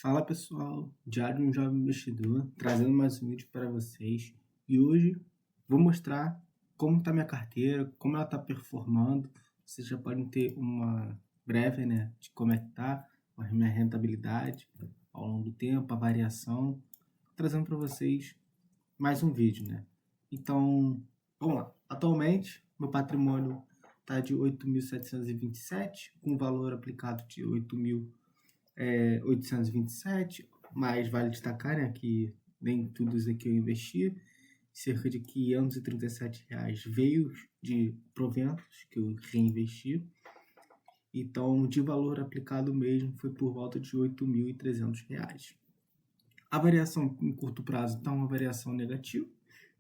Fala pessoal, Diário de um Jovem Investidor, trazendo mais um vídeo para vocês. E hoje vou mostrar como está minha carteira, como ela está performando. Vocês já podem ter uma breve, de como é que está a minha rentabilidade ao longo do tempo, a variação, trazendo para vocês mais um vídeo, Então, vamos lá. Atualmente, meu patrimônio está de 8.727, com valor aplicado de 827, mas vale destacar, que nem tudo isso aqui eu investi. Cerca de R$ 537 veio de proventos que eu reinvesti. Então, de valor aplicado mesmo, foi por volta de R$ 8.300. A variação em curto prazo está uma variação negativa,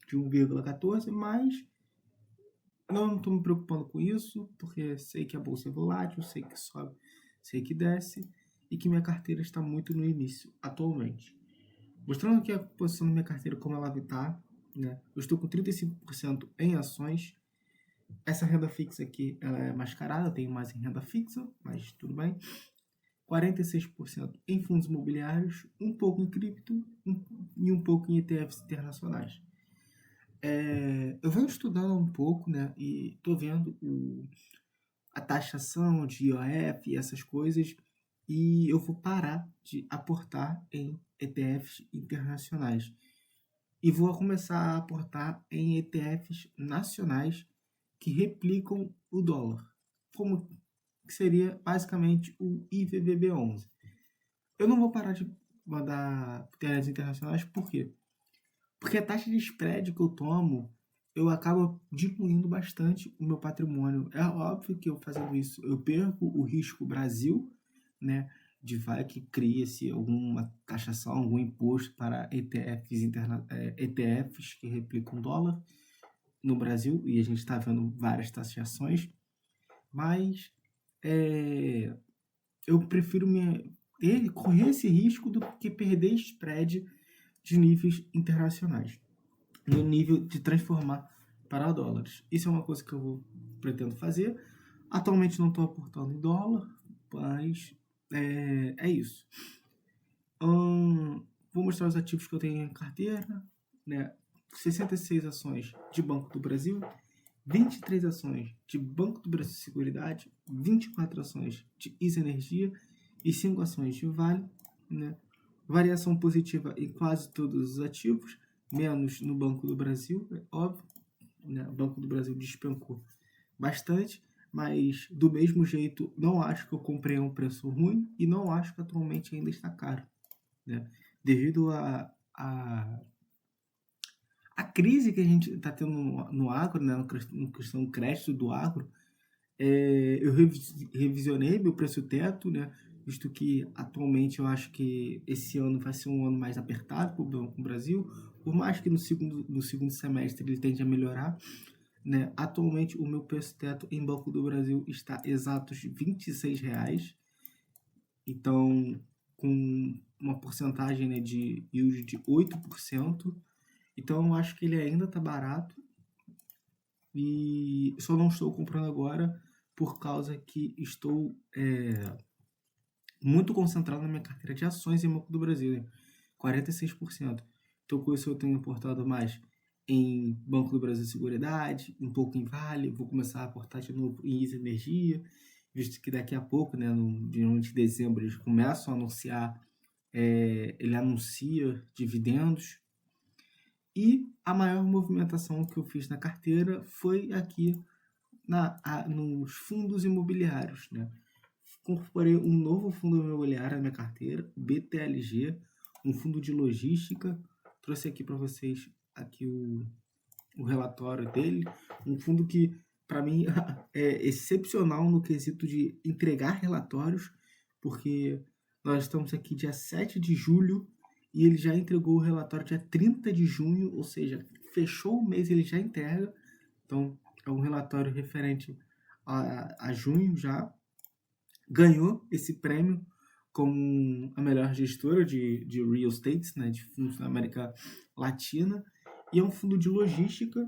de 1,14, mas não estou me preocupando com isso, porque sei que a bolsa é volátil, sei que sobe, sei que desce, e que minha carteira está muito no início, atualmente. Mostrando aqui a posição da minha carteira, como ela está, Eu estou com 35% em ações. Essa renda fixa aqui, ela é mascarada, eu tenho mais em renda fixa, mas tudo bem. 46% em fundos imobiliários, um pouco em cripto e um pouco em ETFs internacionais. Eu venho estudando um pouco, e estou vendo a taxação de IOF e essas coisas, e eu vou parar de aportar em ETFs internacionais e vou começar a aportar em ETFs nacionais que replicam o dólar, como que seria basicamente o IVVB11. Eu não vou parar de mandar ETFs internacionais, por quê? Porque a taxa de spread que eu tomo, eu acabo diminuindo bastante o meu patrimônio. É óbvio que eu fazendo isso, eu perco o risco Brasil, de vai que cria-se alguma taxação, algum imposto para ETFs que replicam dólar no Brasil, e a gente está vendo várias taxações, mas eu prefiro correr esse risco do que perder spread de níveis internacionais, no nível de transformar para dólares. Isso é uma coisa que eu pretendo fazer. Atualmente não estou aportando em dólar, mas é isso. Vou mostrar os ativos que eu tenho em carteira, 66 ações de Banco do Brasil, 23 ações de Banco do Brasil Seguridade, 24 ações de Isa Energia e 5 ações de Vale, Variação positiva em quase todos os ativos, menos no Banco do Brasil, é óbvio, O Banco do Brasil despencou bastante, mas do mesmo jeito não acho que eu comprei a um preço ruim e não acho que atualmente ainda está caro, devido a crise que a gente está tendo no agro, na questão do crédito do agro. Eu revisionei meu preço teto, visto que atualmente eu acho que esse ano vai ser um ano mais apertado para o Banco do Brasil, por mais que no segundo semestre ele tende a melhorar. Atualmente o meu preço teto em Banco do Brasil está exatos R$ 26, então com uma porcentagem de yield de 8%, então eu acho que ele ainda está barato, e só não estou comprando agora por causa que estou muito concentrado na minha carteira de ações em Banco do Brasil, 46%. Então, com isso, eu tenho aportado mais em Banco do Brasil Seguridade, um pouco em Vale, vou começar a aportar de novo em Isa Energia, visto que daqui a pouco, de dezembro, eles começam a anunciar, ele anuncia dividendos. E a maior movimentação que eu fiz na carteira foi aqui nos fundos imobiliários, Incorporei um novo fundo imobiliário na minha carteira, BTLG, um fundo de logística. Trouxe aqui para vocês aqui o relatório dele, um fundo que para mim é excepcional no quesito de entregar relatórios, porque nós estamos aqui dia 7 de julho e ele já entregou o relatório dia 30 de junho, ou seja, fechou o mês, ele já entrega. Então, é um relatório referente a junho já. Ganhou esse prêmio como a melhor gestora de real estate, de fundos na América Latina, e é um fundo de logística.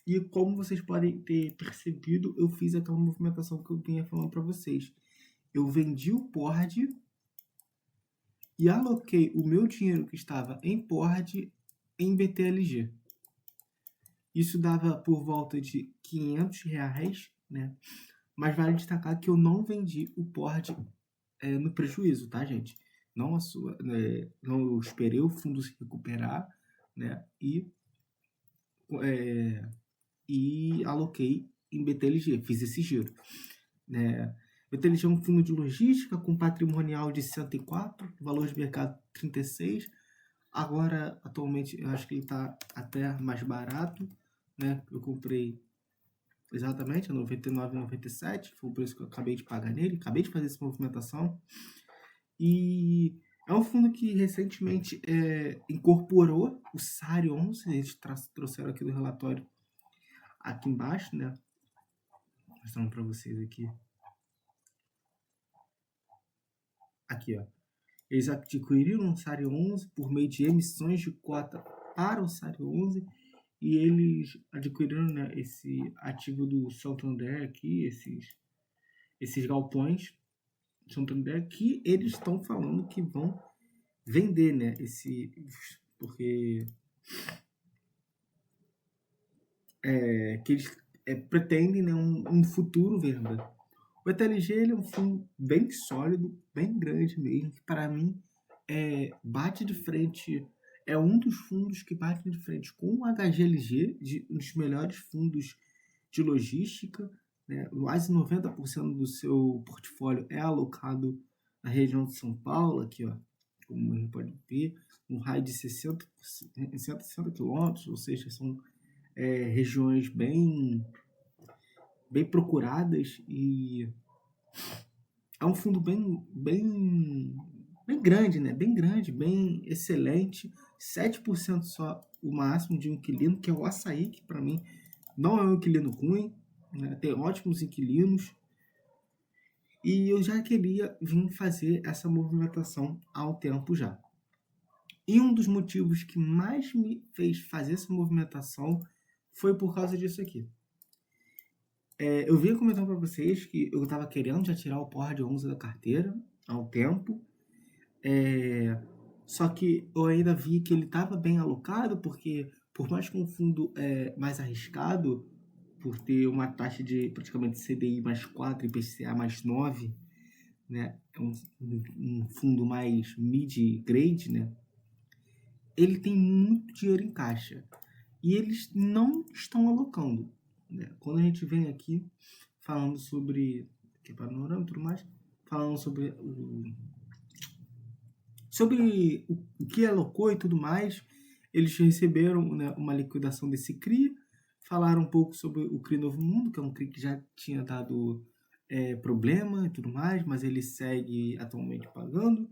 E como vocês podem ter percebido, eu fiz aquela movimentação que eu vinha falando para vocês. Eu vendi o Pord e aloquei o meu dinheiro que estava em PORD em BTLG. Isso dava por volta de R$ 500, né? Mas vale destacar que eu não vendi o PORD no prejuízo, tá, gente? Não, não eu esperei o fundo se recuperar, né? E aloquei em BTLG, fiz esse giro, né? BTLG é um fundo de logística com patrimonial de 104, valor de mercado 36. Agora, atualmente, eu acho que ele está até mais barato, né? Eu comprei exatamente a R$ 99,97, foi o preço que eu acabei de pagar nele, acabei de fazer essa movimentação. E é um fundo que recentemente incorporou o SARI 11, eles trouxeram aqui do relatório aqui embaixo, né? Mostrando para vocês aqui. Aqui, ó. Eles adquiriram o SARI 11 por meio de emissões de cota para o SARI 11 e eles adquiriram, né, esse ativo do Santander aqui, esses galpões do Santander, que eles estão falando que vão vender, né, porque que eles pretendem, né, um futuro venda. O ETLG ele é um fundo bem sólido, bem grande mesmo, que para mim bate de frente, é um dos fundos que bate de frente com o HGLG, um dos melhores fundos de logística, né? Mais de 90% do seu portfólio é alocado na região de São Paulo, aqui, ó, como a gente pode ver, um raio de 160 quilômetros, ou seja, são regiões bem procuradas e é um fundo bem grande, né? Bem grande, bem excelente. 7% só o máximo de um inquilino, que é o Açaí, que para mim não é um inquilino ruim, né? Tem ótimos inquilinos. E eu já queria vir fazer essa movimentação há um tempo já. E um dos motivos que mais me fez fazer essa movimentação foi por causa disso aqui. Eu vinha comentando para vocês que eu estava querendo já tirar o PORD 11 da carteira há um tempo. Só que eu ainda vi que ele estava bem alocado, porque por mais que um fundo mais arriscado, por ter uma taxa de praticamente CDI mais 4 e IPCA mais 9, né? É um fundo mais mid-grade, né? Ele tem muito dinheiro em caixa. E eles não estão alocando, né? Quando a gente vem aqui falando sobre que é panorama e tudo mais, falando sobre o que alocou e tudo mais, eles receberam, né, uma liquidação desse CRI, falaram um pouco sobre o CRI Novo Mundo, que é um CRI que já tinha dado problema e tudo mais, mas ele segue atualmente pagando,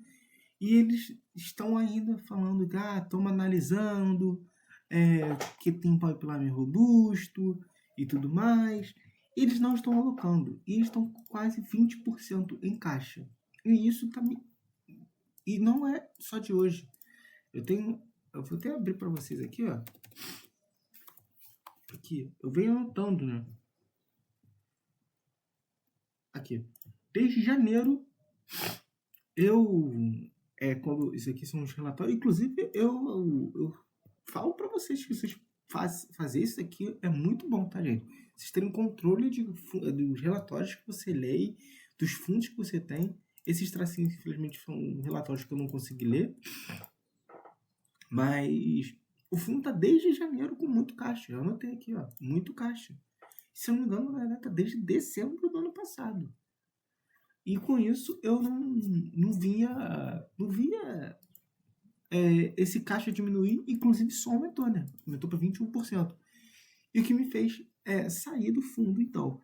e eles estão ainda falando que estamos analisando, que tem um pipeline robusto e tudo mais. Eles não estão alocando, e estão com quase 20% em caixa. E isso também. E não é só de hoje. Eu vou até abrir para vocês aqui, ó. Aqui, eu venho anotando, né? Aqui. Desde janeiro, quando isso aqui são os relatórios, inclusive eu falo para vocês que vocês fazer isso aqui é muito bom, tá, gente? Vocês terem controle dos relatórios que você lê, dos fundos que você tem. Esses tracinhos, infelizmente, são relatórios que eu não consegui ler. Mas o fundo tá desde janeiro com muito caixa. Eu anotei aqui, ó, muito caixa. Se eu não me engano, na verdade, tá desde dezembro do ano passado. E com isso eu não via esse caixa diminuir, inclusive só aumentou, né? Aumentou para 21%. E o que me fez sair do fundo, então.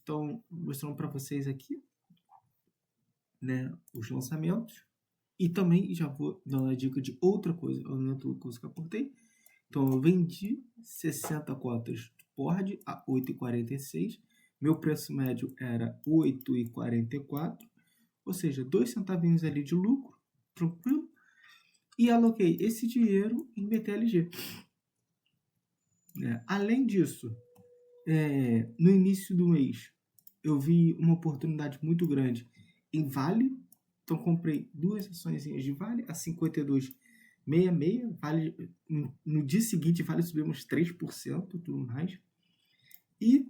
Então, mostrando para vocês aqui, né, os lançamentos. E também já vou dar uma dica de outra coisa, outra coisa que eu aportei. Então, eu vendi 60 cotas de PORD a 8,46. Meu preço médio era 8,44. Ou seja, 2 centavinhos ali de lucro, tranquilo. E aloquei esse dinheiro em BTLG. Além disso, no início do mês, eu vi uma oportunidade muito grande em Vale, Então, comprei 2 ações de Vale a 52,66. Vale, no dia seguinte, Vale subiu uns 3% e tudo mais. E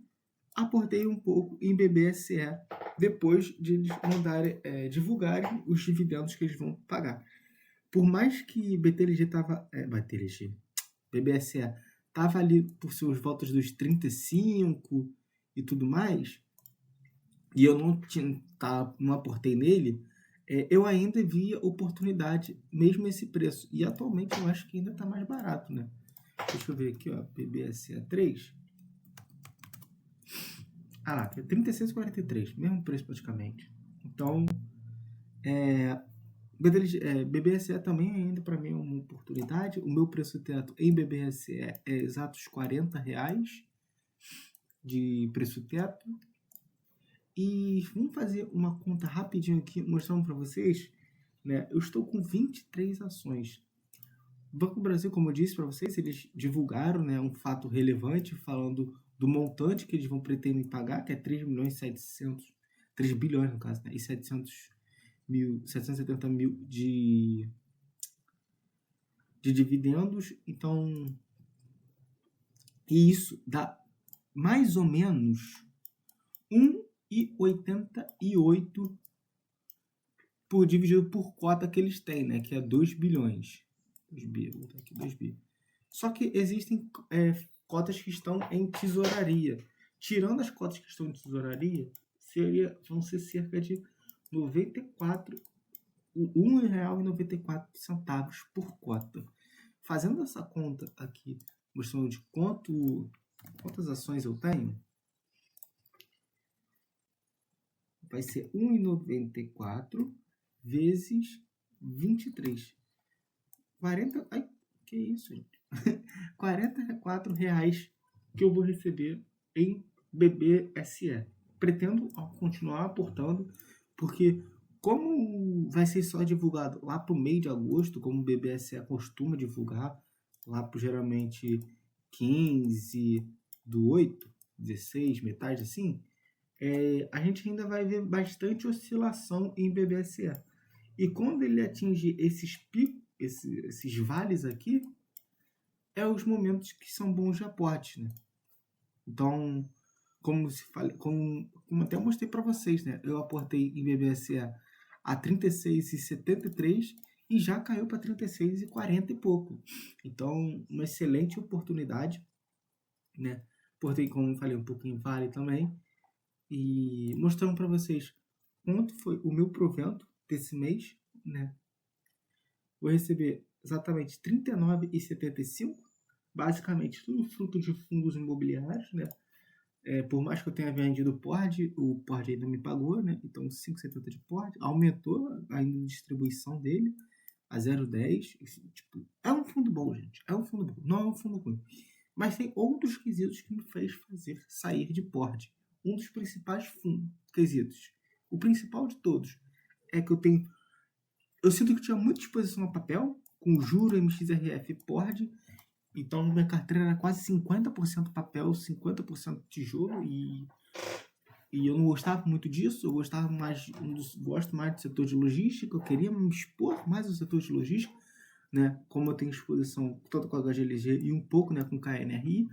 aportei um pouco em BBSE depois de eles divulgarem os dividendos que eles vão pagar. Por mais que BBSE estava ali por seus voltas dos 35 e tudo mais, e eu não aportei nele, eu ainda via oportunidade, mesmo esse preço. E atualmente eu acho que ainda está mais barato, né? Deixa eu ver aqui, ó, BBSE 3. Ah lá, 36,43, mesmo preço praticamente. Então, BBSE também ainda para mim é uma oportunidade. O meu preço teto em BBSE é exatos R$40 de preço teto. E vamos fazer uma conta rapidinho aqui, mostrando para vocês, né? Eu estou com 23 ações. O Banco do Brasil, como eu disse para vocês, eles divulgaram, né, um fato relevante falando do montante que eles vão pretender pagar, que é 3 bilhões no caso, né, e 770 mil de dividendos. Então, e isso dá mais ou menos 1,88 por dividido por cota que eles têm, né, que é 2 bilhões. 2 bi, vou botar aqui 2 bi. Só que existem cotas que estão em tesouraria. Tirando as cotas que estão em tesouraria, vão ser cerca de R$1,94 por cota. Fazendo essa conta aqui, mostrando de quantas ações eu tenho, vai ser 1,94 vezes 23. 40... Ai, que isso, gente? R$44 que eu vou receber em BBSE. Pretendo continuar aportando, porque como vai ser só divulgado lá para o meio de agosto, como o BBSE costuma divulgar, lá para geralmente 15/8, 16, metade assim, a gente ainda vai ver bastante oscilação em BBSE. E quando ele atinge esses picos, esses vales aqui, os momentos que são bons de aporte, né? Então, como até mostrei para vocês, né? Eu aportei em BBSE a 36,73 e já caiu para 36,40 e pouco. Então, uma excelente oportunidade, né? Aportei, como eu falei, um pouco em Vale também. E mostrando para vocês quanto foi o meu provento desse mês, né? Vou receber exatamente R$39,75, basicamente tudo fruto de fundos imobiliários, né? Por mais que eu tenha vendido o PORD ainda me pagou, né? Então 5,70 de PORD, aumentou ainda a distribuição dele a 0,10. Tipo, é um fundo bom, gente. É um fundo bom, não é um fundo ruim. Mas tem outros quesitos que me fez fazer sair de PORD. Um dos principais quesitos, o principal de todos, é que eu sinto que tinha muita exposição a papel, com juro, MXRF e PORD. Então, minha carteira era quase 50% papel, 50% tijolo. E eu não gostava muito disso. Eu gosto mais do setor de logística. Eu queria me expor mais ao setor de logística, né? Como eu tenho exposição tanto com a HGLG e um pouco, né, com KNRI.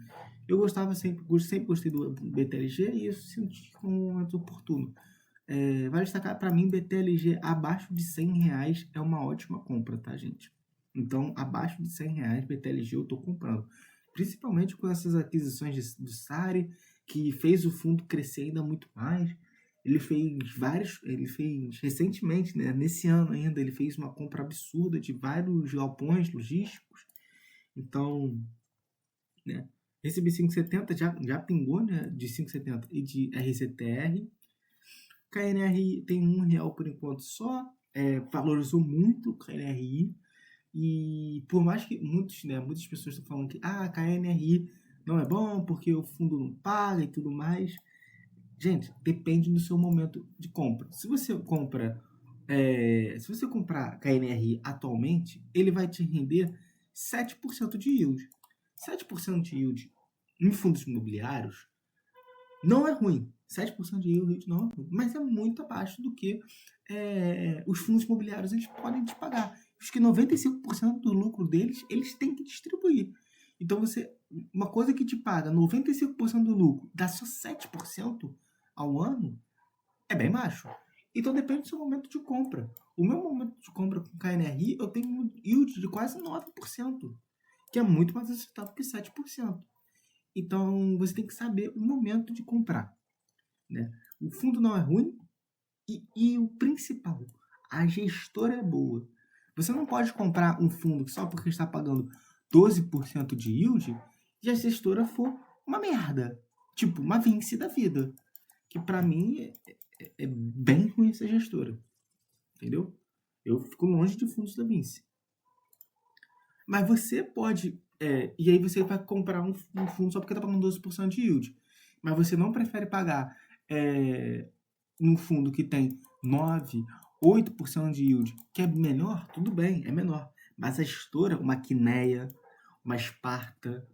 Eu sempre gostei do BTLG e isso senti como um momento oportuno. Vale destacar, para mim, BTLG abaixo de R$100 é uma ótima compra, tá, gente? Então, abaixo de R$100, BTLG eu estou comprando. Principalmente com essas aquisições do Sari, que fez o fundo crescer ainda muito mais. Ele fez recentemente, né, nesse ano ainda, ele fez uma compra absurda de vários galpões logísticos. Então, né, recebi 5,70, já pingou, né, de 5,70 e de RCTR. KNRI tem R$1 por enquanto só, valorizou muito o KNRI, e por mais que muitas pessoas estão falando que KNRI não é bom porque o fundo não paga e tudo mais, gente, depende do seu momento de compra. Se você comprar KNRI atualmente, ele vai te render 7% de yield. 7% de yield em fundos imobiliários não é ruim. 7% de yield não é ruim, mas é muito abaixo do que os fundos imobiliários eles podem te pagar. Acho que 95% do lucro deles, eles têm que distribuir. Então, uma coisa que te paga 95% do lucro, dá só 7% ao ano, é bem baixo. Então, depende do seu momento de compra. O meu momento de compra com KNRI, eu tenho um yield de quase 9%, que é muito mais aceitável que 7%. Então, você tem que saber o momento de comprar, né? O fundo não é ruim e o principal, a gestora é boa. Você não pode comprar um fundo só porque está pagando 12% de yield e a gestora for uma merda. Tipo, uma Vinci da vida. Que para mim é bem ruim essa gestora. Entendeu? Eu fico longe de fundos da Vinci. Mas você pode... e aí você vai comprar um fundo só porque está pagando 12% de yield. Mas você não prefere pagar um fundo que tem 9%, 8% de yield, que é melhor, tudo bem, é menor. Mas a gestora, uma Quineia, uma Sparta,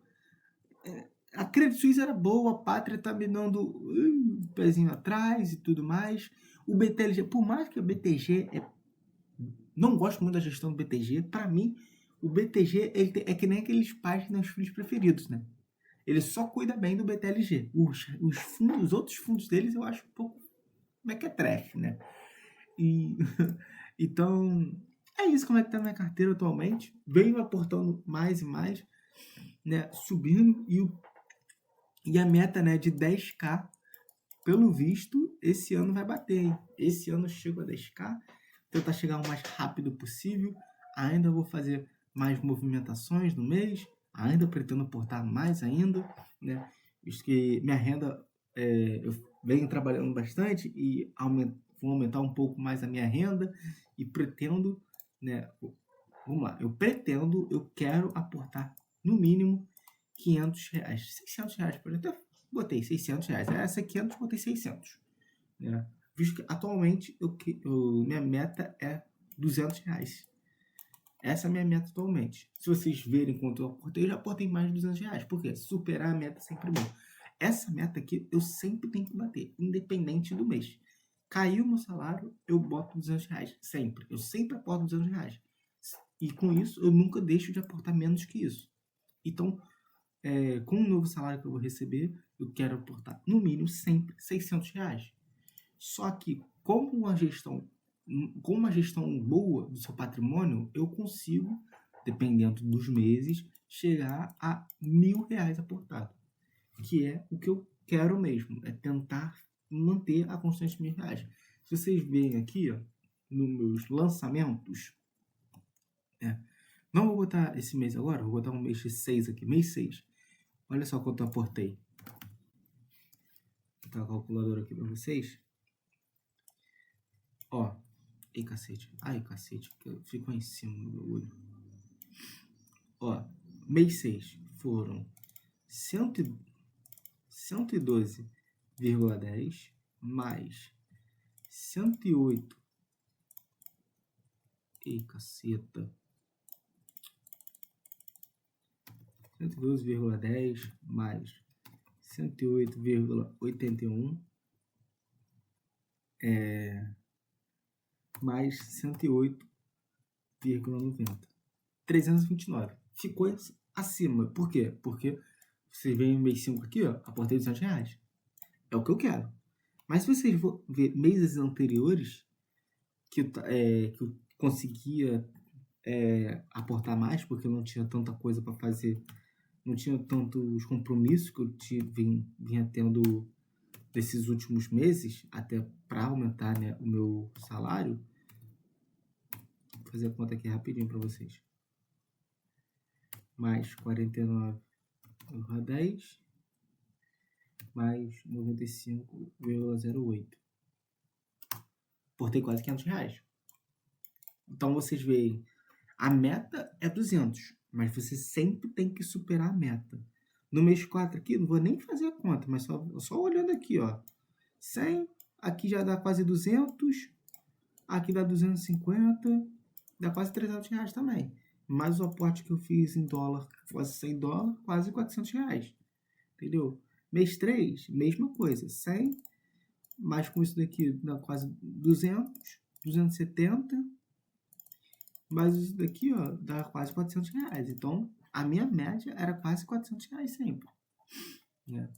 a Credit Suisse era boa, a Pátria tá me dando um pezinho atrás e tudo mais. O BTLG, por mais que o BTG... não gosto muito da gestão do BTG. Para mim, o BTG é que nem aqueles pais que têm os filhos preferidos, né? Ele só cuida bem do BTLG. Os outros fundos deles eu acho um pouco mequetrefe, né? Então, é isso como é que tá a minha carteira atualmente. Venho aportando mais e mais, né? Subindo e a meta, né, de 10k, pelo visto, esse ano vai bater, hein? Esse ano eu chego a 10k, tentar chegar o mais rápido possível. Ainda vou fazer mais movimentações no mês, ainda pretendo aportar mais ainda, né? Visto que minha renda, eu venho trabalhando bastante e vou aumentar um pouco mais a minha renda e pretendo, né? Vamos lá, eu quero aportar no mínimo R$500, R$600, por exemplo. Botei R$600. Essa é 500, botei 600. Né? Visto que atualmente minha meta é R$200. Essa é a minha meta atualmente. Se vocês verem quanto eu aportei, eu já aportei mais de R$200. Por quê? Superar a meta é sempre bom. Essa meta aqui eu sempre tenho que bater, independente do mês. Caiu meu salário, eu boto R$200. Sempre. Eu sempre aporto R$200. E com isso, eu nunca deixo de aportar menos que isso. Então, com o novo salário que eu vou receber, eu quero aportar no mínimo sempre R$600. Só que com uma gestão boa do seu patrimônio, eu consigo, dependendo dos meses, chegar a R$1.000 aportado, que é o que eu quero mesmo, é tentar manter a constante de R$1.000. Se vocês verem aqui, ó, nos meus lançamentos, não vou botar esse mês agora, vou botar um mês de 6 aqui, mês 6. Olha só quanto eu aportei. Vou botar a calculadora aqui para vocês. Ó, cacete. Ai, cacete, ficou em cima do meu olho. Ó, mês 6 foram 112,10 mais 108. Caceta. 112,10 mais 108,81 mais 108,90. 329. Ficou acima. Por quê? Porque você vem no mês 5 aqui, ó, aportei R$200. É o que eu quero. Mas se vocês for ver meses anteriores, que eu conseguia aportar mais, porque eu não tinha tanta coisa para fazer, não tinha tantos compromissos que eu vinha tendo desses últimos meses, até para aumentar, né, o meu salário. Vou fazer a conta aqui rapidinho para vocês. Mais 49,10 mais 95,08. Aportei quase R$500. Então vocês veem, a meta é 200, mas você sempre tem que superar a meta. No mês 4 aqui, não vou nem fazer a conta, mas só olhando aqui, ó. 100, aqui já dá quase 200, aqui dá 250, dá quase R$300 também. Mais o aporte que eu fiz em dólar, quase $100, quase R$400. Entendeu? Mês 3, mesma coisa, 100, mais com isso daqui dá quase 200, 270, mas isso daqui, ó, dá quase R$400. Então, a minha média era quase R$400 sempre, né?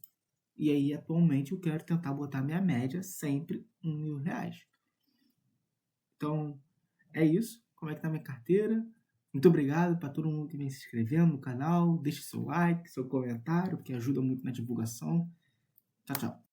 E aí, atualmente, eu quero tentar botar minha média sempre em R$1.000. Então, é isso. Como é que tá minha carteira? Muito obrigado para todo mundo que vem se inscrevendo no canal. Deixe seu like, seu comentário, que ajuda muito na divulgação. Tchau, tchau.